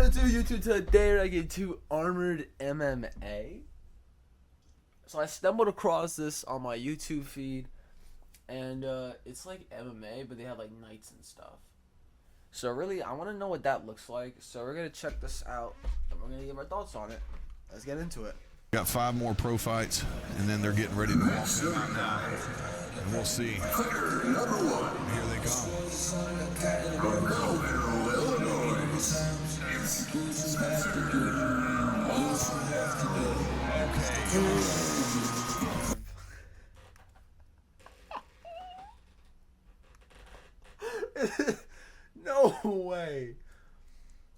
to do YouTube today? I get to Armored MMA. So I stumbled across this on my YouTube feed, and it's like MMA, but they have like nights and stuff. So really, I want to know what that looks like. So we're gonna check this out, and we're gonna give our thoughts on it. Let's get into it. Got 5 more pro fights, and then they're getting ready to walk them out now. And we'll see. Here they come. No way.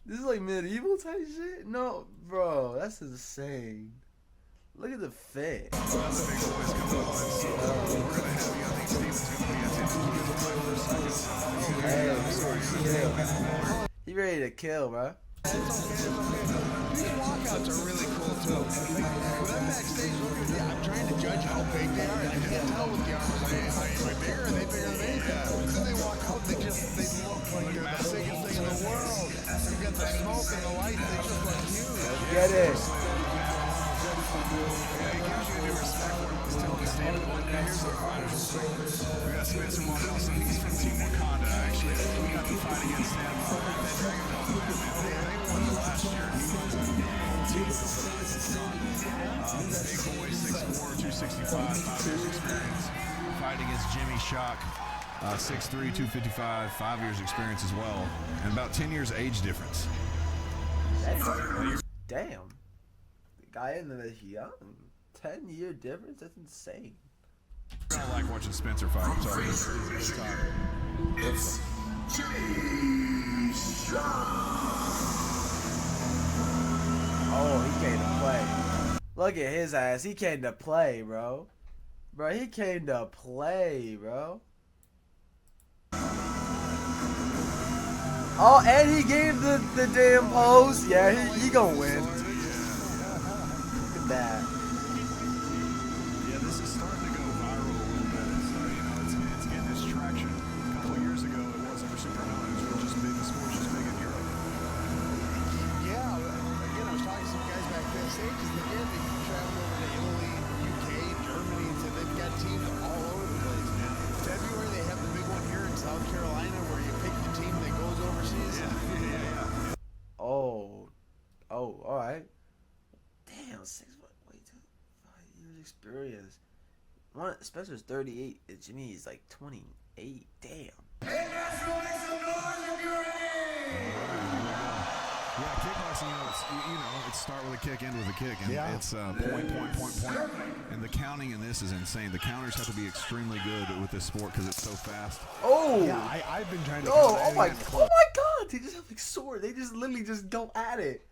This is like medieval type shit? No, bro, that's insane. Look at the fit. So that's the big boys coming on. So we're going to have you. I think Steven's going to be attending. He ready to kill, bro. These walkouts are really cool too. When I'm backstage looking at I'm trying to judge how big they are. I can't tell with the arms. Am I bigger? Are they bigger than me? Then they walk out, they look like they're the biggest thing in the world. You got the smoke and the light, they just look huge. Let's get it. Yeah, it gives you a new respect for him. I was telling Steven one day, here's our fighters. We got Spencer Waddell, so he's from Team Wakanda, actually. We got to fight against them. They won last year. Big boy, 6'4", 265, 5 years experience. Fight against Jimmy Shock, 6'3", 255, 5 years experience as well. And about 10 years age difference. Damn. The guy in the young. 10-year difference? That's insane. I don't like watching Spencer fight. I'm sorry. It's Jimmy Shock. Oh, he came to play. Look at his ass. He came to play, bro. Bro, he came to play, bro. Oh, and he gave the damn pose. Yeah, he gonna win. Look at that. Yeah, this is starting to go viral a little bit. So, it's getting its traction. A couple of years ago, it wasn't super known. It was just big. The sport's just big in Europe. Yeah, again, I was talking to some guys back backstage, and again, they travel over to Italy, UK, Germany, so they've got teams all over the place. In February, they have the big one here in South Carolina where you pick the team that goes overseas. Yeah. Oh, all right. Damn, 6 foot. Wait, 5 years experience. Spencer's 38. And Jimmy is like 28. Damn. Yeah, kickboxing, it's start with a kick, end with a kick. And it's point. And the counting in this is insane. The counters have to be extremely good with this sport because it's so fast. Oh! Yeah, I've been trying to. Oh my God! They just have like sword. They just literally just go at it,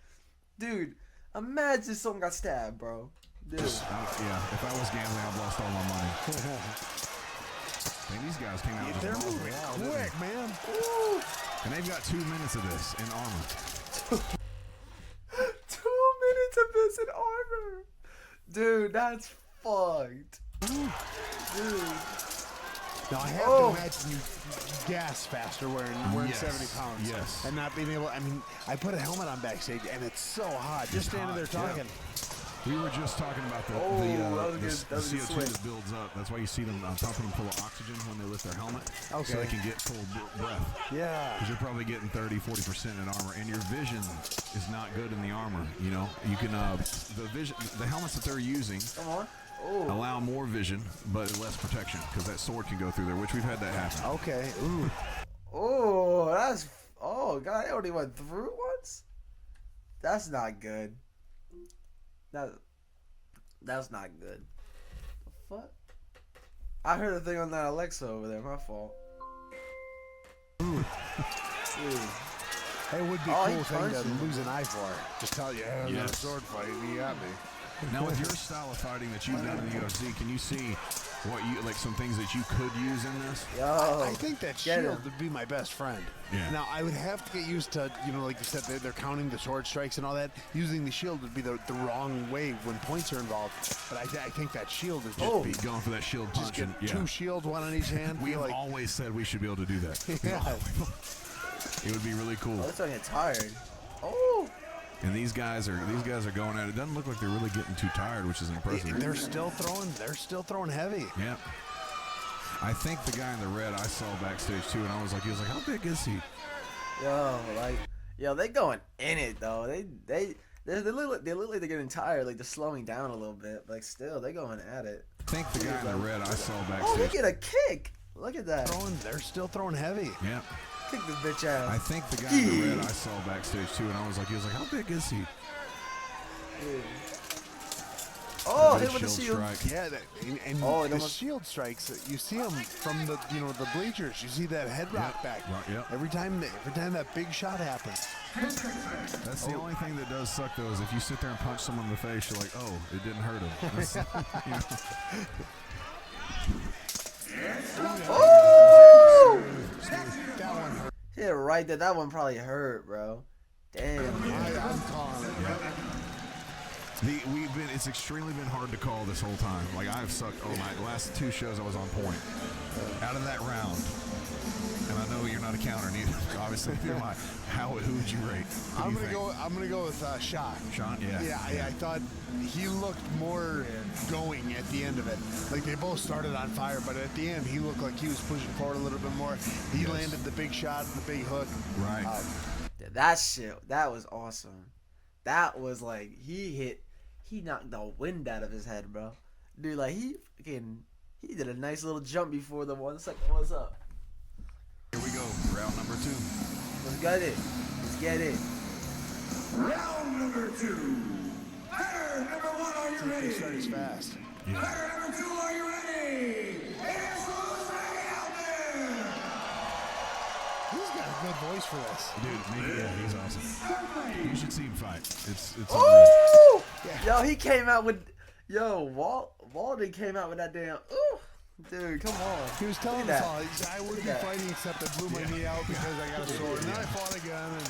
dude. Imagine someone got stabbed, bro. Dude. Yeah, if I was gambling, I'd lost all my money. Man, these guys came out with They're balls moving out, quick, man. Woo. and they've got 2 minutes of this in armor. 2 minutes of this in armor, dude. That's fucked, dude. Now I have to imagine you gas faster wearing Yes. 70 pounds. Yes. And not being able. I mean, I put a helmet on backstage, and it's so hot. Just standing there talking. We were just talking about the CO2 that builds up. That's why you see them pumping them full of oxygen when they lift their helmet, so they can get full breath. Yeah. Because you're probably getting 30-40% in armor, and your vision is not good in the armor. You can the helmets that they're using allow more vision but less protection because that sword can go through there, which we've had that happen. Okay. Ooh. Oh, that's. Oh God, I already went through it once. That's not good. That's not good. The fuck? I heard a thing on that Alexa over there. My fault. Ooh. Dude. Hey, it would be a cool thing to lose an eye for. Just tell you, hey, I got a sword fight, and he got me. Now, with your style of fighting that you've done in the UFC, can you see some things that you could use in this? Yo, I think that shield would be my best friend. Yeah. Now, I would have to get used to, like you said, they're counting the sword strikes and all that. Using the shield would be the wrong way when points are involved. But I think that shield is just be going for that shield punch. Just get 2 shields, 1 on each hand. We have always said we should be able to do that. Yeah. It would be really cool. Oh, that's gonna get tired. Oh. And these guys are going at it. It doesn't look like they're really getting too tired, which is impressive. They're still throwing heavy. Yeah. I think the guy in the red I saw backstage too, and he was like, how big is he? They going in it though. They look like they're getting tired, like they're slowing down a little bit, but like still they going at it. I think the guy in the red I saw backstage. Oh, look at a kick! Look at that. They're still throwing heavy. Yeah. Kick this bitch out. I think the guy in the red I saw backstage too, and he was like, how big is he? Oh, hit with the shield. Strike. Yeah, the shield strikes. You see them from the the bleachers. You see that head rock back. Right, yep. Every time that big shot happens. That's the only thing that does suck though, is if you sit there and punch someone in the face, you're like, oh, it didn't hurt him. Oh! That one hurt. Yeah, right there. That one probably hurt, bro. Damn. I'm calling it. It's extremely been hard to call this whole time. Like I've sucked all night. The last 2 shows I was on point. Out of that round, and I know you're not a counter neither. Obviously, who would you rate? I'm gonna go with Shot. Sean, yeah. Yeah, I thought he looked more going at the end of it. Like they both started on fire, but at the end he looked like he was pushing forward a little bit more. He landed the big shot, the big hook. Right. That shit. That was awesome. That was like he knocked the wind out of his head, bro. Dude, like he did a nice little jump before the 1 second was up. Here we go, round number 2. Let's get it. Round number 2. Fighter number 1, are you ready? He starts fast. Yeah. Fighter number 2, are you ready? It's Rynehandley. He's got a good voice for this. Dude, he's awesome. You should see him fight. It's Ooh! Yeah. Yo, he came out with Walden came out with that damn ooh. Dude, come on. He was telling Look at us all, he said, I wouldn't be fighting except I blew my knee out because I got a sword. And then I fought again. And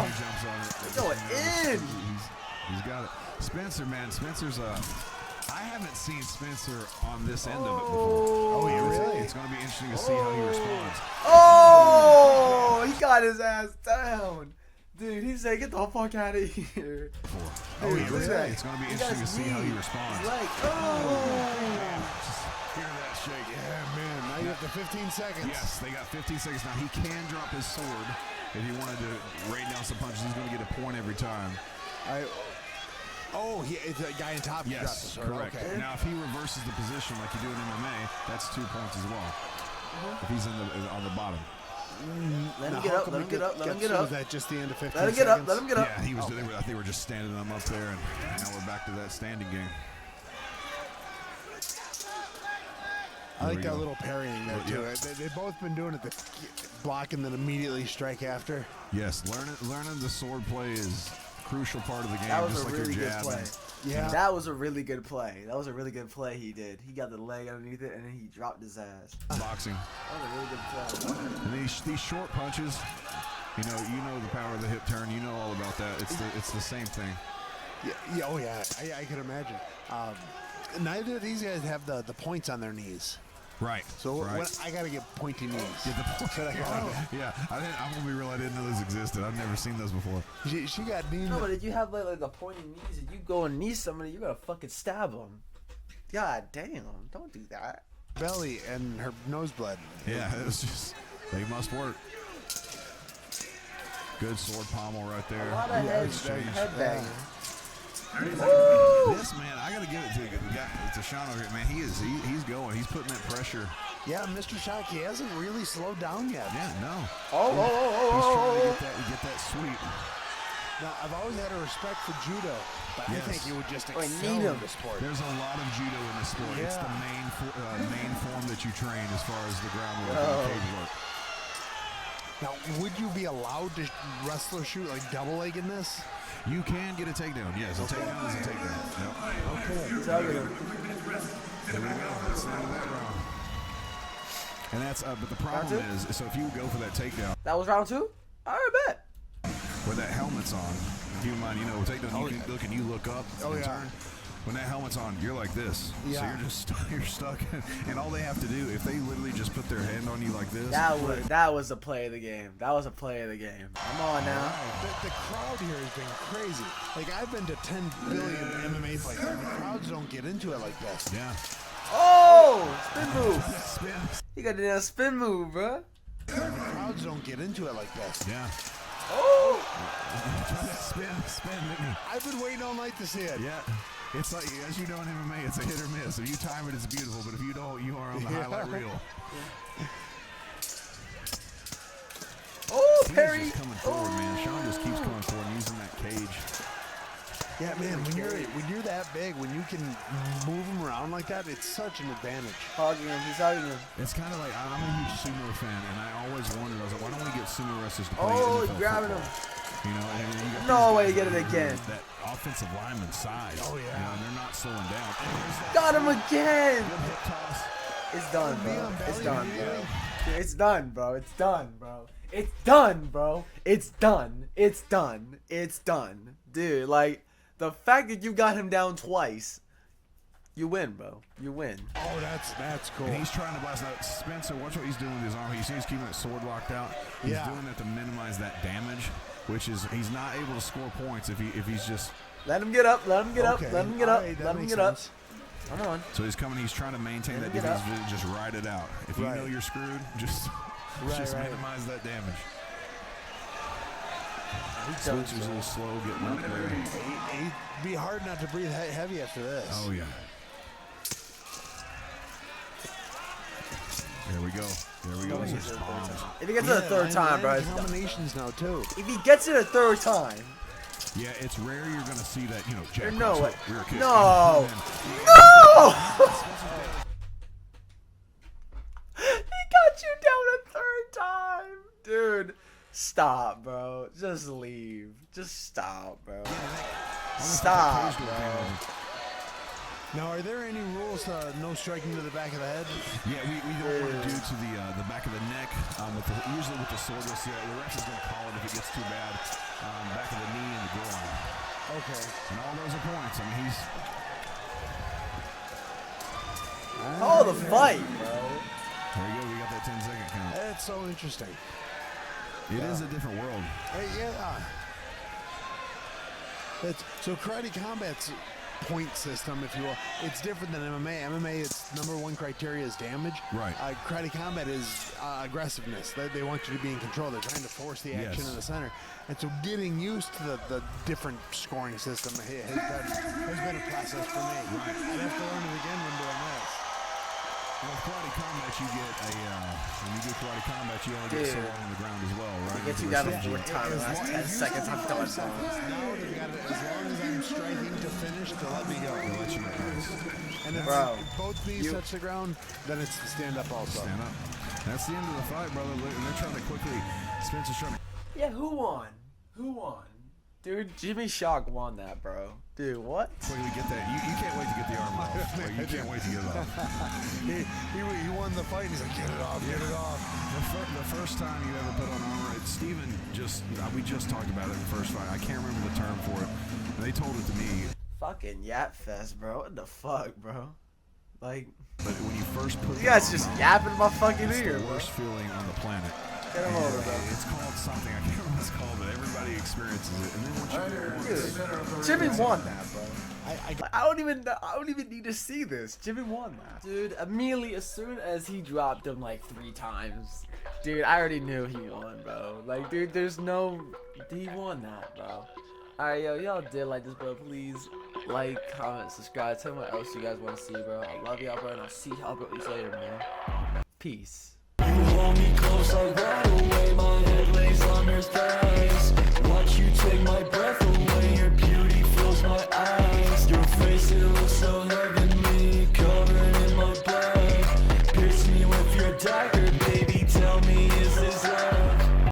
he jumps on it. Going in. He's got it. Spencer, man. Spencer's I haven't seen Spencer on this end of it before. Oh, really? It's going to be interesting to see how he responds. Oh, he got his ass down. Dude, he said, get the fuck out of here. Oh, Dude, look at that. It's going to be interesting to see how he responds. Like, oh. Hear that shake. yeah, man. Now you have the 15 seconds. Yes, they got 15 seconds. Now, he can drop his sword if he wanted to rain down some punches. He's going to get a point every time. It's a guy in top. Who dropped the Yes, sword. correct. Okay. Now, if he reverses the position like you do in MMA, that's 2 points as well. If he's on the bottom. Let him get up. Let him get up. Let him get Was up. that just the end of 15 Let him seconds? get up. Let him get up. Yeah, he was. They were just standing them up there, and now we're back to that standing game. I like There that we go. little parrying there, too. They've both been doing it, the block and then immediately strike after. Yes, learning the sword play is a crucial part of the game. That was just a like really your good jab. play. Yeah. That was a really good play. That was a really good play he did. He got the leg underneath it, and then he dropped his ass. Boxing. That was a really good play. And these short punches, you know the power of the hip turn. You know all about that. It's the same thing. Yeah, oh yeah, I can imagine. Neither of these guys have the points on their knees. Right. So right. I gotta get pointy knees. Get the yeah, I'm gonna be real. I didn't know those existed. I've never seen those before. She got knees. No, but if you have like the pointy knees, if you go and knee somebody, you gotta fucking stab them. God damn! Don't do that. Belly and her nose bled. Yeah, it was just they must work. Good sword pommel right there. A lot of Exchange. headbanging. This man, I gotta give it to the guy. It's a Sean over here, man. He's going. He's putting that pressure. Yeah, Mr. Shock, he hasn't really slowed down yet. Yeah, no. Oh. He's trying to get that sweep. Now, I've always had a respect for judo, but I think it would just Oh, excel need in him. the sport. There's a lot of judo in the sport. It's the main form that you train as far as the groundwork and the cage work. Now, would you be allowed to wrestle or shoot like double leg in this? You can get a takedown. Yes, a takedown is a takedown. Yep. Okay. Target him. There we go. That's the end of that round. And that's but the problem is, so if you go for that takedown That was round 2? All right, bet. with that helmet's on, keep in mind, takedown, you can look and you look up and turn. when that helmet's on, you're like this. Yeah. So you're just you're stuck, and all they have to do, if they literally just put their hand on you like this. That was a play of the game. That was a play of the game. Come on now. The crowd here has been crazy. Like, I've been to 10 billion MMA fights, and the crowds don't get into it like this. Yeah. Oh, spin move. Spin. He got a damn spin move, bro. The crowds don't get into it like this. Yeah. Oh. Spin, didn't he? I've been waiting all night to see it. Yeah. It's like, as you know in MMA, it's a hit or miss. If you time it, it's beautiful. But if you don't, you are on the highlight reel. Oh, He's Perry. just coming forward, man. Sean just keeps coming forward and using that cage. Yeah, man, when you're that big, when you can move them around like that, it's such an advantage. Hogging him. He's hogging him. It's kind of like, I'm a huge sumo fan, and I always wondered, I was like, why don't we get sumo wrestlers to play Oh, NFL he's grabbing football? You know, and you got No these way guys he get it that are again. That offensive lineman size. Oh, yeah. You know, and they're not slowing down. And there's that Got him again. good hip toss. It's done, Knee bro. on It's belly, done, knee bro. on- It's done, bro. It's done, bro. It's done, bro. It's done. It's done. It's done. Dude, like, the fact that you got him down twice, you win, bro. You win. Oh, that's cool. And he's trying to blast out. Spencer, watch what he's doing with his arm. He's keeping that sword locked out. He's Yeah. doing that to minimize that damage, which is, he's not able to score points if he's just. Let him get up. Let him get up. Okay. Let him get up. Alright, that Let him makes get up. sense. Come on. So he's coming. He's trying to maintain Let that him get defense. Just ride it out. If you Right. know you're screwed, just Right. minimize that damage. He does, Spencer's a bro. little slow getting up there. It'd be hard not to breathe heavy after this. Oh yeah. There we go. There we go. Those are bombs. If he gets it a third time, bro, it's done. Combinations now too. If he gets it a third time, Yeah, it's rare you're gonna see that. You know, there's jab no cross way. hook, rear kick. No. And then- No! He got you down a third time. Dude, stop, bro. Just leave. Just stop, bro. Stop, bro. Now, are there any rules no striking to the back of the head? Yeah, we don't want to do to the back of the neck. Usually with the sword, you'll see the ref is going to call it if it gets too bad. Back of the knee and the groin. Okay. And all those are points. I mean, he's. Oh, the fight, bro. There you go. We got that 10-second count. That's so interesting. It is a different world. Yeah. So karate combat's point system, if you will, it's different than MMA. MMA, its number one criteria is damage. Right. Karate combat is aggressiveness. They want you to be in control. They're trying to force the action Yes. in the center. And so getting used to the different scoring system has been a process for me. Right. I'd have to learn it again when doing this. And with karate combat, you get when you do karate combat, you only get so Dude. long on the ground as well, right? He gets you The down rest a of fourth time in the last 10 seconds. I'm done, bro. Now they've got it, as long as I'm striking to finish, to let me go. They'll let you go. And if Bro, both knees touch the ground, then it's the stand up also. Stand up. That's the end of the fight, brother. They're trying to quickly. Spencer's trying to. Yeah, who won? Who won? Dude, Jimmy Shock won that, bro. Dude, what? Quickly get that. You can't wait to get the arm off. Like, you can't wait to get it off. He won the fight. He's like, get it off, get it off. The first time you ever put on armor, Steven we just talked about it in the first fight. I can't remember the term for it. And they told it to me. Fucking Yap Fest, bro. What the fuck, bro? Like, But when you first put you guys just yapping in my fucking it's ear, the bro. worst feeling on the planet. Get him over, bro. It's called something. I can't remember what it's called, but everybody experiences it. And then once you do it once, Jimmy won that, bro. I don't even need to see this. Jimmy won that. Dude, immediately as soon as he dropped him like 3 times, dude, I already knew he won, bro. Like, dude, he won that, bro. Alright, yo, y'all did like this, bro. Please like, comment, subscribe. Tell me what else you guys want to see, bro. I love y'all, bro, and I'll see y'all, bro, later, man. Peace. You hold me close, I run away, my